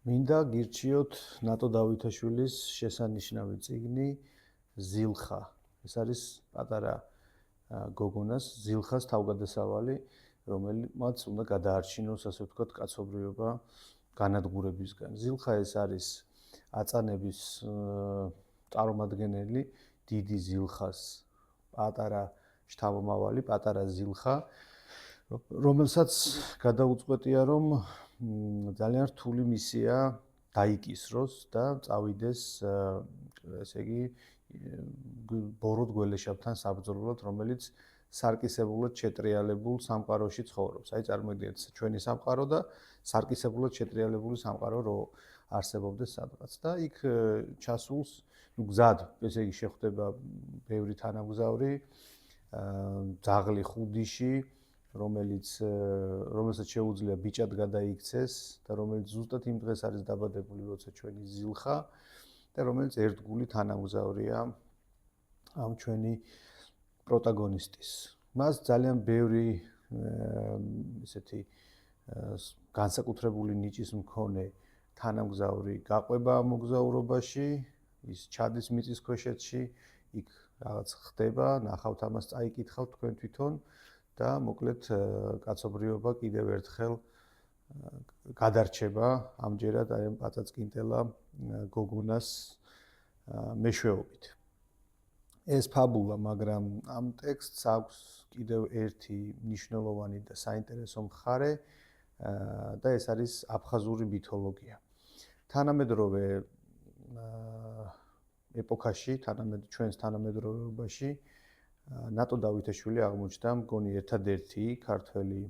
მინდა გირჩიოთ ნატო დავითაშვილის შესანიშნავი წიგნი ზილხა. ეს არის პატარა გოგონას ზილხას თავგადასავალი, რომელმაც უნდა გადაარჩინოს, ასე ვთქვათ, კაცობრიობა განადგურებისგან. ზილხა ეს არის აწანების წარმომადგენელი, დიდი ზილხას პატარა შთამომავალი, პატარა ზილხა, რომელსაც გადაუწყვეტია, რომ ძალიან რთული მისია დაიკისროს და წავიდეს, ესე იგი, ბოროტ გველეშაპთან საბრძოლველად, რომელიც სარკისებულად შეტრიალებულ სამყაროში ცხოვრობს. აი წარმოიდგინეთ, ჩვენი სამყარო და სარკისებულად შეტრიალებული სამყარო რო არსებობდეს სადღაც და იქ ჩასულს, გზად, ესე იგი, შეხვდება ბევრი თანამგზავრი, ძაღლი ხუდიში, რომელსაც შეუძლია ბიჭად გადაიქცეს და რომელიც ზუსტად იმ დღეს არის დაბადებული, როცა ჩვენი ზილხა და რომელიც ერთგული თანამგზავრია ამ ჩვენი პროტაგონისტის. მას ძალიან ბევრი ესეთი განსაკუთრებული ნიჭის მქონე თანამგზავრი გაყვება ამ მოგზაურობაში, ის ჩადის მიწისქვეშეთში, იქ რაღაც ხდება, ნახავთ ამას, წაიკითხავთ თქვენ თვითონ და მოკლედ კაცობრიობა კიდევ ერთხელ გადარჩება ამჯერად აი ამ პაწაწკინტელა გოგონას მეშვეობით. ეს ფაბულა, მაგრამ ამ ტექსტს აქვს კიდევ ერთი მნიშვნელოვანი და საინტერესო მხარე და ეს არის აფხაზური მითოლოგია. თანამედროვე ეპოქაში, ჩვენს თანამედროვეობაში ნატო დავითაშვილი აღმოჩნდა მგონი ერთადერთი ქართველი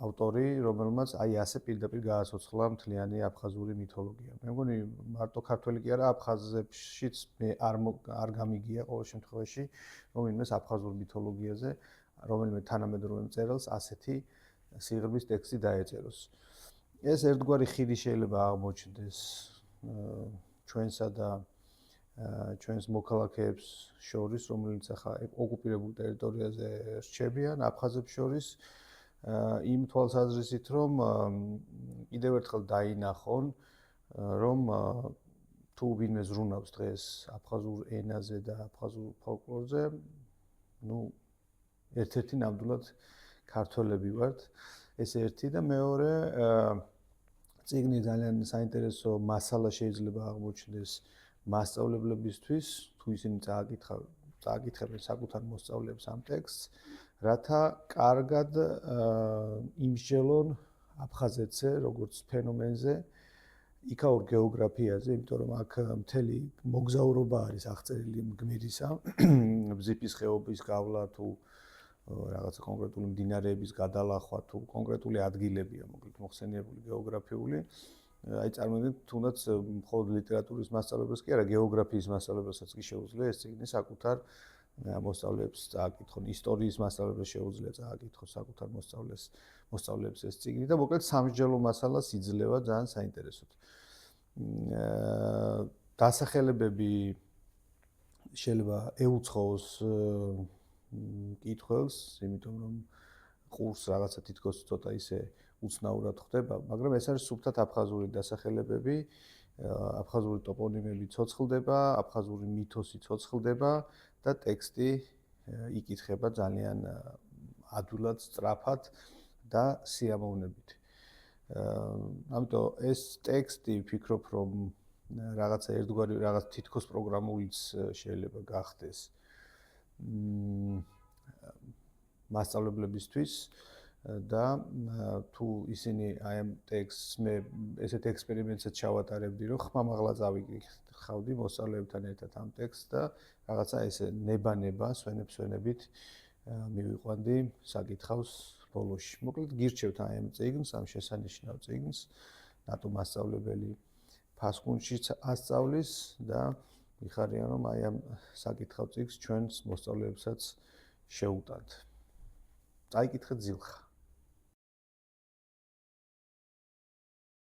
ავტორი, რომელმაც აი ასე პირდაპირ გააცოცხლა მთლიანი აფხაზური მითოლოგია. მე მგონი მარტო ქართველი კი არა, აფხაზებშიც მე არ გამიგია ყოველ შემთხვევაში, რომ იმას აფხაზურ მითოლოგიაზე, რომელიმე თანამედროვე მწერალს ასეთი სიღრმის ტექსტი დაეწეროს. ეს ერთგვარი ხიდი შეიძლება აღმოჩნდეს ჩვენსა და ჩვენს მოქალაქეებს შორის, რომელიც ახლა ოკუპირებულ ტერიტორიაზე რჩებიან, აფხაზებს შორის, იმ თვალსაზრისით, რომ კიდევ ერთხელ დაინახონ, რომ თუ ვინმე ზრუნავს დღეს აფხაზურ ენაზე და აფხაზურ ფოლკლორზე, ну, ერთ-ერთი ნამდვილად ქართველები ვართ, ეს ერთი და მეორე, წიგნი ძალიან საინტერესო მასალა შეიძლება აღმოჩნდეს მასწავლებლებისთვის, თუ ისინი წააკითხებენ საკუთარ მოსწავლეებს ამ ტექსტს, რათა კარგად იმსჯელონ აფხაზეთზე, როგორც ფენომენზე, იქაურ გეოგრაფიაზე, იმიტომ რომ აქ მთელი მოგზაურობა არის აღწერილი გმირისა, ბზიფის ხეობის გავლა თუ რაღაცა კონკრეტული მდინარეების გადალახვა თუ კონკრეტული ადგილებია, მოკლედ მოხსენიებული გეოგრაფიული. აი წარმოიდგინეთ, თუნდაც მხოლოდ ლიტერატურის მასწავლებელს კი არა, გეოგრაფიის მასწავლებელსაც კი შეუძლია ეს წიგნი საკუთარ მოსწავლეებს წააკითხონ, ისტორიის მასწავლებლებს შეუძლია წააკითხონ საკუთარ მოსწავლეებს ეს წიგნი და მოკლედ სამსჯელო მასალას იძლევა ძალიან საინტერესოდ. დასახელებები შეიძლება ეუცხოს კითხვებს, იმიტომ რომ ყურს რაღაცა თითქოს ცოტა ისე უცნაურად ხდება, მაგრამ ეს არის სუფთად აფხაზური დასახელებები, აფხაზური ტოპონიმები ცოცხლდება, აფხაზური მითოსი ცოცხლდება და ტექსტი იკითხება ძალიან ადვილად, სწრაფად და სიამოვნებით. ამიტომ ეს ტექსტი ვფიქრობ, რომ რაღაცა ერთგვარი რაღაც თითქოს პროგრამულიც შეიძლება გახდეს მასწავლებლებისთვის და თუ ისინი აი ამ ტექსტს მე ესეთ ექსპერიმენტსაც ჩავატარებდი, რომ ხმამაღლა წავიკითხავდი მოსწავლეებთან ერთად ამ ტექსტს და რაღაცა ესე ნება-ნება, სვენებ-სვენებით მივიყვანდი საკითხავს ბოლოში. მოკლედ გირჩევთ აი ამ წიგნს, ამ შესანიშნავ წიგნს, ნატო მასწავლებელი ფასკუნშიც ასწავლის და მიხარია, რომ აი ამ საკითხავ წიგნს ჩვენს მოსწავლეებსაც შეუტანთ. წაიკითხეთ ზილხა.